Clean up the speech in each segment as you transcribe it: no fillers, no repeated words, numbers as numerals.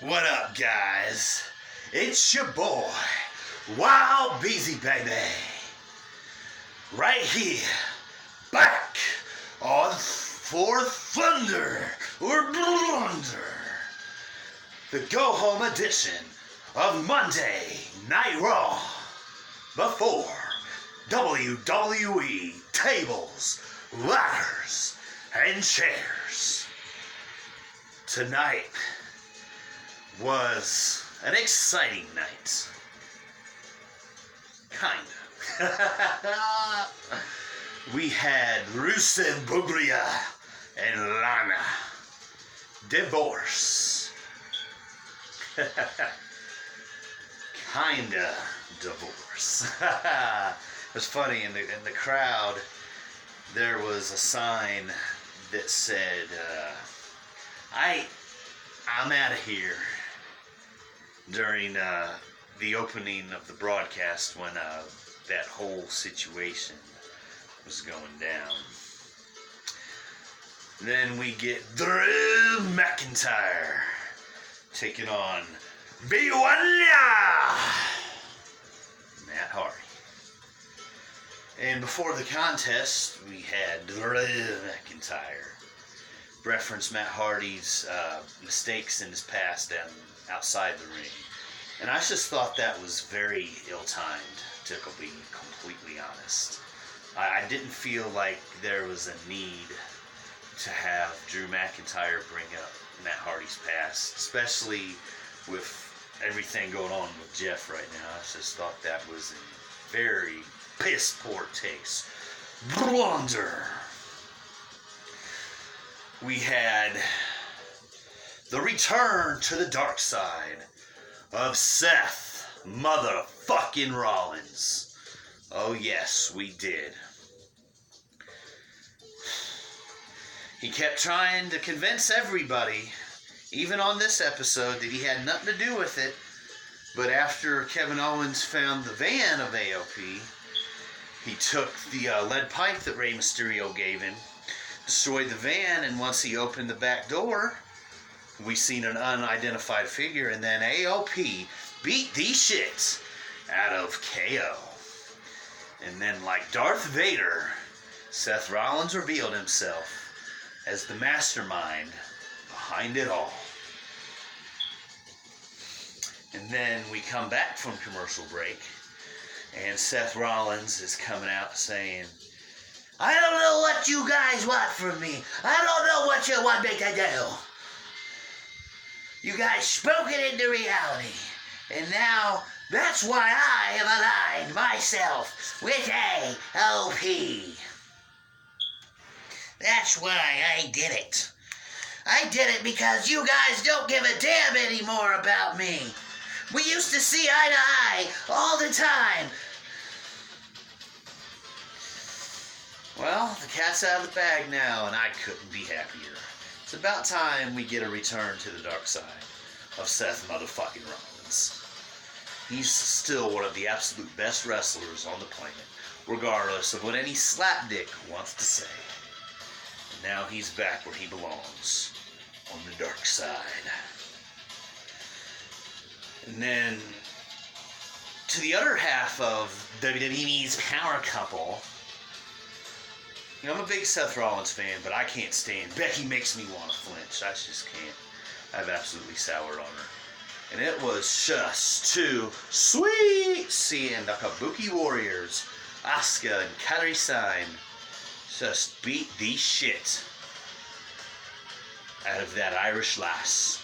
What up, guys? It's your boy, Wild Beezy Baby. Right here, back on For Thunder or Blunder. The go-home edition of Monday Night Raw. Before WWE tables, ladders, and chairs. Tonight was an exciting night. Kinda. We had Rusev Buglia and Lana divorce. Kinda divorce. It was funny, in the crowd there was a sign that said, I'm out of here, during the opening of the broadcast when that whole situation was going down. Then we get Drew McIntyre taking on Matt Hardy. And before the contest, we had Drew McIntyre reference Matt Hardy's mistakes in his past and outside the ring. And I just thought that was very ill-timed, to be completely honest. I didn't feel like there was a need to have Drew McIntyre bring up Matt Hardy's past, especially with everything going on with Jeff right now. I just thought that was in very piss-poor taste. Blunder. We had the return to the dark side of Seth motherfucking Rollins. Oh yes, we did. He kept trying to convince everybody, even on this episode, that he had nothing to do with it. But after Kevin Owens found the van of AOP, he took the lead pipe that Rey Mysterio gave him, destroyed the van, and once he opened the back door, we seen an unidentified figure, and then AOP beat the shit out of KO. And then, like Darth Vader, Seth Rollins revealed himself as the mastermind behind it all. And then we come back from commercial break, and Seth Rollins is coming out saying, I don't know what you guys want from me. I don't know what you want me to do. You guys spoke it into reality. And now, that's why I have aligned myself with AOP. That's why I did it. I did it because you guys don't give a damn anymore about me. We used to see eye to eye all the time. Well, the cat's out of the bag now, and I couldn't be happier. It's about time we get a return to the dark side of Seth motherfucking Rollins. He's still one of the absolute best wrestlers on the planet, regardless of what any slapdick wants to say. And now he's back where he belongs, on the dark side. And then, to the other half of WWE's power couple, you know, I'm a big Seth Rollins fan, but I can't stand Becky. Makes me want to flinch. I just can't. I've absolutely soured on her. And it was just too sweet seeing the Kabuki Warriors, Asuka and Kairi Sane, just beat the shit out of that Irish lass.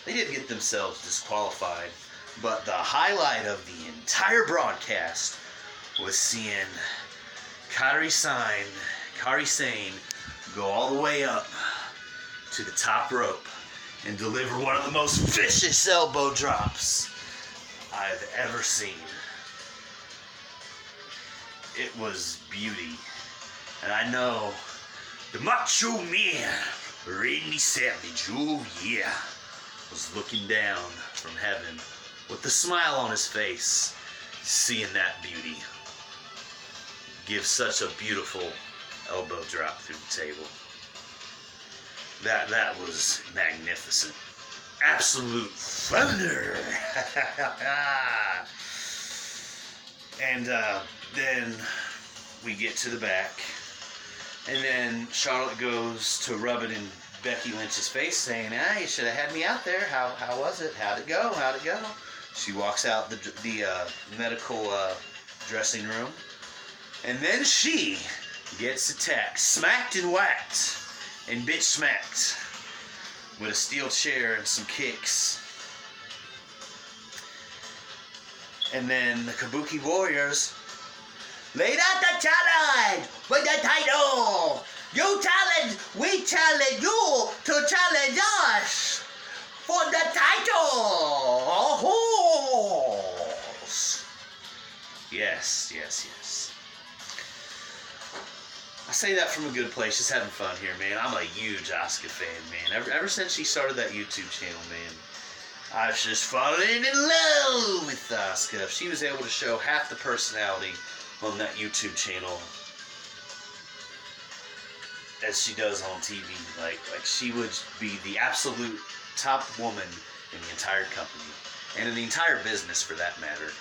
They did get themselves disqualified, but the highlight of the entire broadcast was seeing Kairi Sane go all the way up to the top rope and deliver one of the most vicious elbow drops I've ever seen. It was beauty. And I know the Macho Man, Randy Savage, oh yeah, was looking down from heaven with a smile on his face, seeing that beauty give such a beautiful elbow drop through the table. That was magnificent. Absolute thunder. And then we get to the back. And then Charlotte goes to rub it in Becky Lynch's face, saying, you should have had me out there. How was it? How'd it go? She walks out the medical dressing room. And then she gets attacked, smacked and whacked, and bitch smacked with a steel chair and some kicks. And then the Kabuki Warriors laid out the challenge with the title. You challenge, we challenge you to challenge us for the title. Yes. I say that from a good place, just having fun here, man. I'm a huge Asuka fan, man. Ever since she started that YouTube channel, man, I was just falling in love with Asuka. If she was able to show half the personality on that YouTube channel as she does on TV, like she would be the absolute top woman in the entire company, and in the entire business for that matter.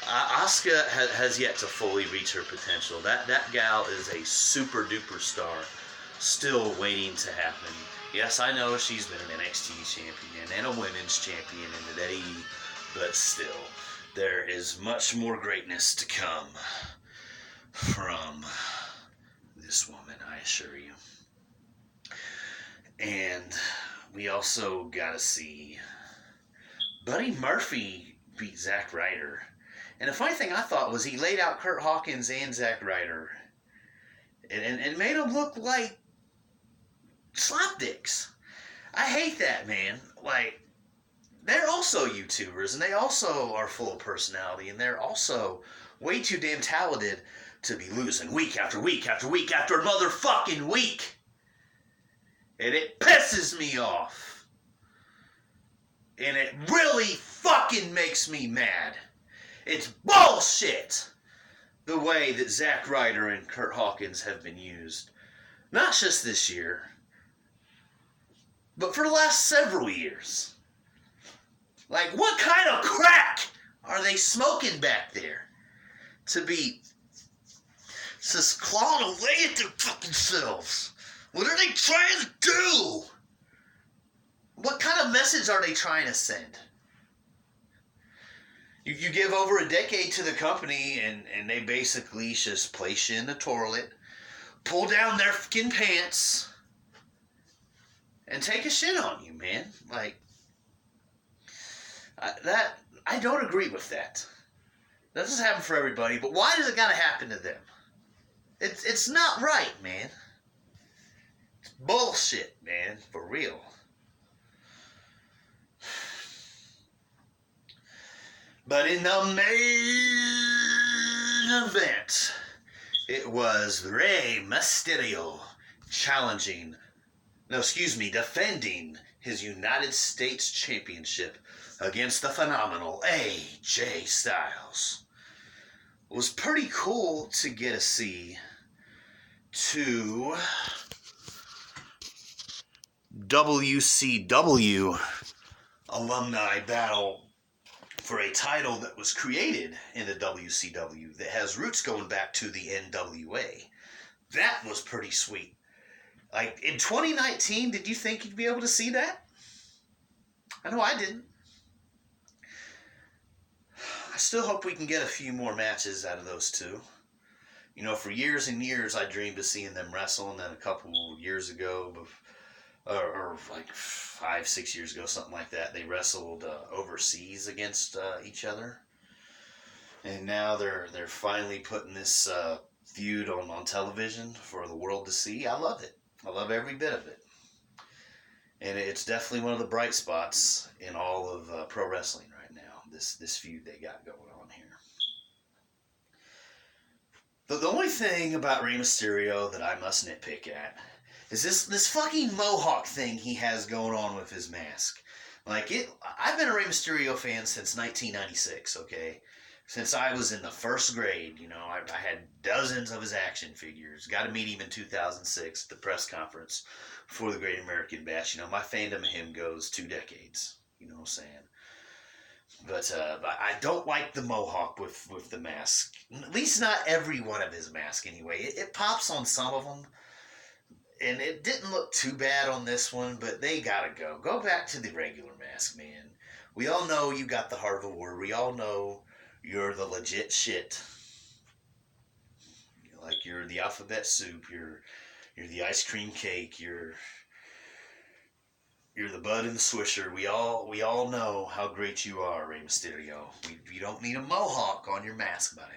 Asuka has yet to fully reach her potential. That gal is a super duper star, still waiting to happen. Yes, I know she's been an NXT champion and a women's champion in the day, but still, there is much more greatness to come from this woman, I assure you. And we also gotta see Buddy Murphy beat Zack Ryder. And the funny thing I thought was he laid out Kurt Hawkins and Zack Ryder and made them look like slapdicks. I hate that, man. Like, they're also YouTubers, and they also are full of personality, and they're also way too damn talented to be losing week after week after week after motherfucking week. And it pisses me off. And it really fucking makes me mad. It's bullshit the way that Zack Ryder and Kurt Hawkins have been used. Not just this year, but for the last several years. Like, what kind of crack are they smoking back there to be just clawing away at their fucking selves? What are they trying to do? What kind of message are they trying to send? You give over a decade to the company and they basically just place you in the toilet, pull down their fucking pants, and take a shit on you, man. Like, I don't agree with that. That doesn't happen for everybody, but why does it gotta happen to them? It's not right, man. It's bullshit, man, for real. But in the main event, it was Rey Mysterio defending his United States Championship against the phenomenal AJ Styles. It was pretty cool to get to see two WCW alumni battle for a title that was created in the WCW that has roots going back to the NWA. That was pretty sweet. Like, in 2019, did you think you'd be able to see that? I know I didn't. I still hope we can get a few more matches out of those two. You know, for years and years, I dreamed of seeing them wrestle, and then a couple years ago, or like 5-6 years ago, something like that, they wrestled overseas against each other. And now they're finally putting this feud on television for the world to see. I love it. I love every bit of it. And it's definitely one of the bright spots in all of pro wrestling right now, this feud they got going on here. But the only thing about Rey Mysterio that I must nitpick at is this fucking mohawk thing he has going on with his mask. Like, I've been a Rey Mysterio fan since 1996, okay? Since I was in the first grade, you know, I had dozens of his action figures. Got to meet him in 2006 at the press conference for the Great American Bash. You know, my fandom of him goes 2 decades. You know what I'm saying? But I don't like the mohawk with the mask. At least not every one of his masks anyway. It pops on some of them. And it didn't look too bad on this one, but they gotta go. Go back to the regular mask, man. We all know you got the heart of a warrior. We all know you're the legit shit. Like you're the alphabet soup. You're the ice cream cake. You're the bud and the swisher. We all know how great you are, Rey Mysterio. You don't need a mohawk on your mask, buddy.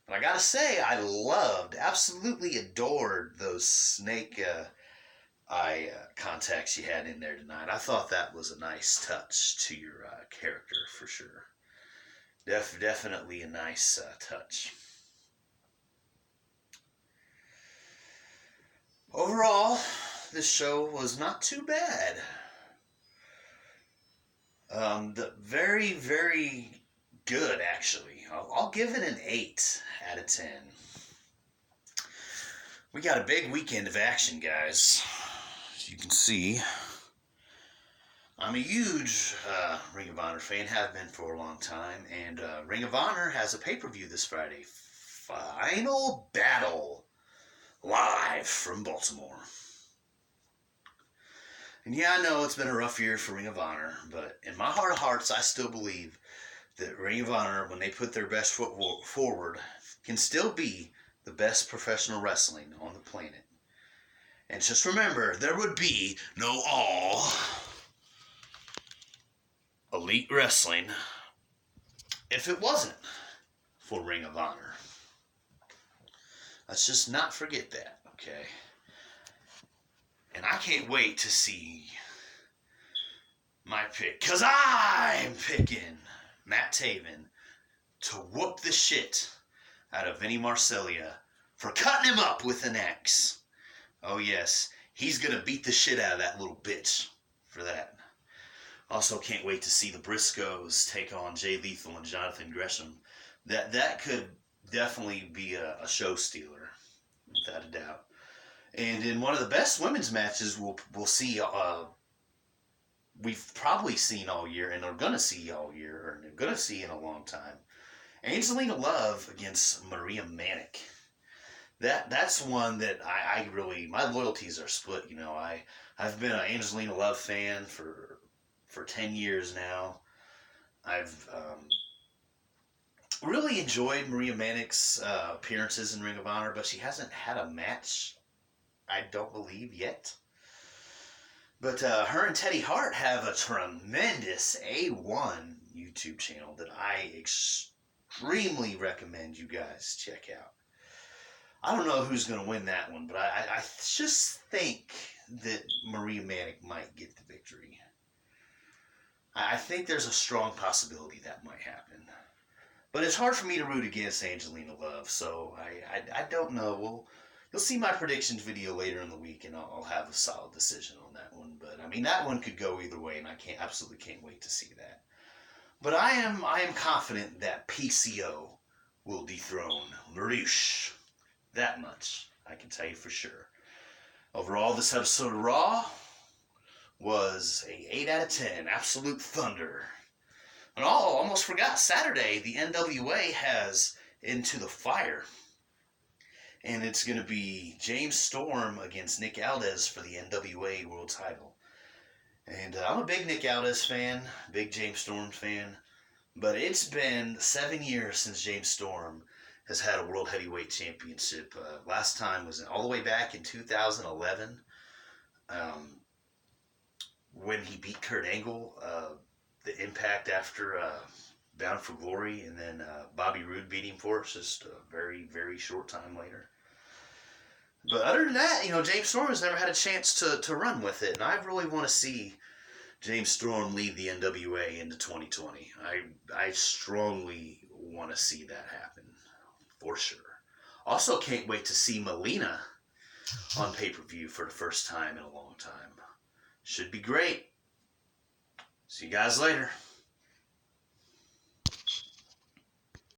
But I gotta say, I loved, absolutely adored those snake eye contacts you had in there tonight. I thought that was a nice touch to your character for sure. Definitely a nice touch. Overall, this show was not too bad. Very, very good, actually. I'll give it an 8 out of 10. We got a big weekend of action, guys. As you can see, I'm a huge Ring of Honor fan, have been for a long time, and Ring of Honor has a pay-per-view this Friday. Final Battle, live from Baltimore. And yeah, I know it's been a rough year for Ring of Honor, but in my heart of hearts, I still believe that Ring of Honor, when they put their best foot forward, can still be the best professional wrestling on the planet. And just remember, there would be no All Elite Wrestling if it wasn't for Ring of Honor. Let's just not forget that, okay? And I can't wait to see my pick, because I'm picking Matt Taven to whoop the shit out of Vinny Marseglia for cutting him up with an axe. Oh yes, he's going to beat the shit out of that little bitch for that. Also can't wait to see the Briscoes take on Jay Lethal and Jonathan Gresham. That could definitely be a show stealer, without a doubt. And in one of the best women's matches we'll see, we've probably seen all year, and are going to see all year, or they're going to see in a long time, Angelina Love against Maria Manic. That's one that I really, my loyalties are split. You know, I've been an Angelina Love fan for 10 years now. I've really enjoyed Maria Manic's appearances in Ring of Honor, but she hasn't had a match, I don't believe, yet. But her and Teddy Hart have a tremendous A1 YouTube channel that I extremely recommend you guys check out. I don't know who's going to win that one, but I just think that Maria Manic might get the victory. I think there's a strong possibility that might happen. But it's hard for me to root against Angelina Love, so I don't know. You'll see my predictions video later in the week, and I'll have a solid decision on that one. But I mean, that one could go either way, and I absolutely can't wait to see that. But I am confident that PCO will dethrone Maryse. That much I can tell you for sure. Overall, this episode of Raw was a 8 out of 10. Absolute thunder. And almost forgot, Saturday, the NWA has Into the Fire. And it's going to be James Storm against Nick Aldis for the NWA World Title. And I'm a big Nick Aldis fan, big James Storm fan. But it's been 7 years since James Storm has had a World Heavyweight Championship. Last time was all the way back in 2011 when he beat Kurt Angle, the Impact after Bound for Glory, and then Bobby Roode beat him for it just a very, very short time later. But other than that, James Storm has never had a chance to run with it, and I really want to see James Storm lead the NWA into 2020. I strongly want to see that happen, for sure. Also can't wait to see Melina on pay-per-view for the first time in a long time. Should be great. See you guys later.